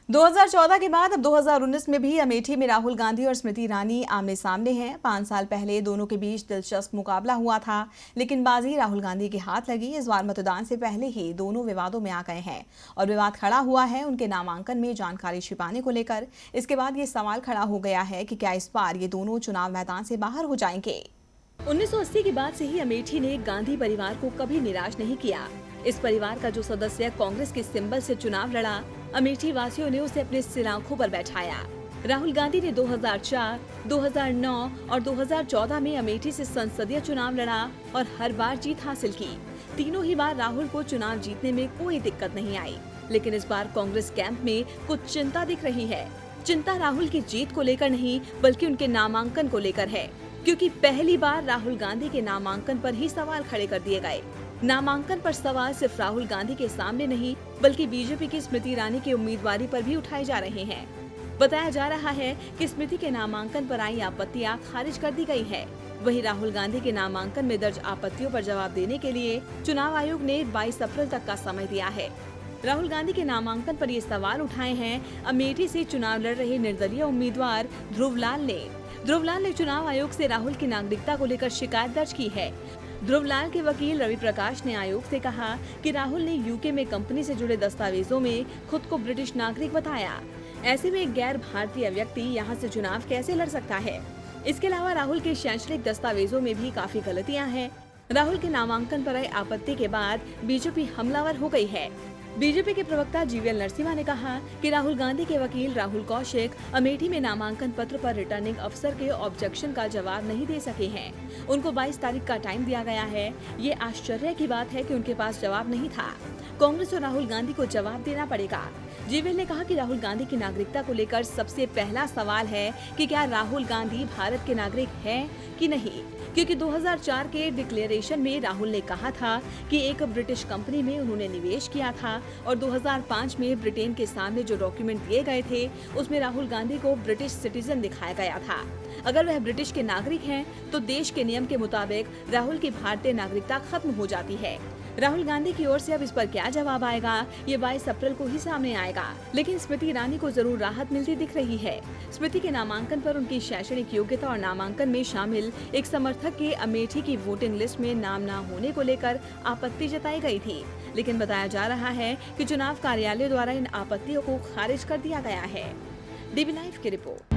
2014 के बाद अब 2019 में भी अमेठी में राहुल गांधी और स्मृति ईरानी आमने सामने हैं। 5 साल पहले दोनों के बीच दिलचस्प मुकाबला हुआ था, लेकिन बाजी राहुल गांधी के हाथ लगी। इस बार मतदान से पहले ही दोनों विवादों में आ गए हैं और विवाद खड़ा हुआ है उनके नामांकन में जानकारी छिपाने को लेकर। इसके बाद ये सवाल खड़ा हो गया है कि क्या इस बार ये दोनों चुनाव मैदान से बाहर हो जाएंगे। 1980 के बाद से ही अमेठी ने गांधी परिवार को कभी निराश नहीं किया। इस परिवार का जो सदस्य कांग्रेस के सिंबल से चुनाव लड़ा, अमेठी वासियों ने उसे अपने सिलांखों पर बैठाया। राहुल गांधी ने 2004, 2009 और 2014 में अमेठी से संसदीय चुनाव लड़ा और हर बार जीत हासिल की। तीनों ही बार राहुल को चुनाव जीतने में कोई दिक्कत नहीं आई, लेकिन इस बार कांग्रेस कैंप में कुछ चिंता दिख रही है। चिंता राहुल की जीत को लेकर नहीं, बल्कि उनके नामांकन को लेकर है, क्योंकि पहली बार राहुल गांधी के नामांकन पर ही सवाल खड़े कर दिए गए। नामांकन पर सवाल सिर्फ राहुल गांधी के सामने नहीं, बल्कि बीजेपी की स्मृति ईरानी की उम्मीदवारी पर भी उठाए जा रहे हैं। बताया जा रहा है कि स्मृति के नामांकन पर आई आपत्तियां खारिज कर दी गई है। वहीं राहुल गांधी के नामांकन में दर्ज आपत्तियों पर जवाब देने के लिए चुनाव आयोग ने 22 अप्रैल तक का समय दिया है। राहुल गांधी के नामांकन पर ये सवाल उठाए हैं अमेठी से चुनाव लड़ रहे निर्दलीय उम्मीदवार ध्रुवलाल ने चुनाव आयोग से राहुल की नागरिकता को लेकर शिकायत दर्ज की है। ध्रुवलाल के वकील रवि प्रकाश ने आयोग से कहा कि राहुल ने यूके में कंपनी से जुड़े दस्तावेजों में खुद को ब्रिटिश नागरिक बताया। ऐसे में एक गैर भारतीय व्यक्ति यहां से चुनाव कैसे लड़ सकता है। इसके अलावा राहुल के शैक्षणिक दस्तावेजों में भी काफी गलतियां हैं। राहुल के नामांकन पर आई आपत्ति के बाद बीजेपी हमलावर हो गई है। बीजेपी के प्रवक्ता जीवीएल नरसिम्हा ने कहा कि राहुल गांधी के वकील राहुल कौशिक अमेठी में नामांकन पत्र पर रिटर्निंग अफसर के ऑब्जेक्शन का जवाब नहीं दे सके हैं। उनको 22 तारीख का टाइम दिया गया है। ये आश्चर्य की बात है कि उनके पास जवाब नहीं था। कांग्रेस और राहुल गांधी को जवाब देना पड़ेगा। जीवीएल ने कहा कि राहुल गांधी की नागरिकता को लेकर सबसे पहला सवाल है कि क्या राहुल गांधी भारत के नागरिक हैं कि नहीं, क्योंकि 2004 के डिक्लेरेशन में राहुल ने कहा था कि एक ब्रिटिश कंपनी में उन्होंने निवेश किया था और 2005 में ब्रिटेन के सामने जो डॉक्यूमेंट दिए गए थे उसमें राहुल गांधी को ब्रिटिश सिटीजन दिखाया गया था। अगर वह ब्रिटिश के नागरिक हैं तो देश के नियम के मुताबिक राहुल की भारतीय नागरिकता खत्म हो जाती है। राहुल गांधी की ओर से अब इस पर क्या जवाब आएगा, ये 22 अप्रैल को ही सामने आएगा, लेकिन स्मृति ईरानी को जरूर राहत मिलती दिख रही है। स्मृति के नामांकन पर उनकी शैक्षणिक योग्यता और नामांकन में शामिल एक समर्थक के अमेठी की वोटिंग लिस्ट में नाम न होने को लेकर आपत्ति जताई गई थी, लेकिन बताया जा रहा है कि चुनाव कार्यालय द्वारा इन आपत्तियों को खारिज कर दिया गया है। डीबी लाइव की रिपोर्ट।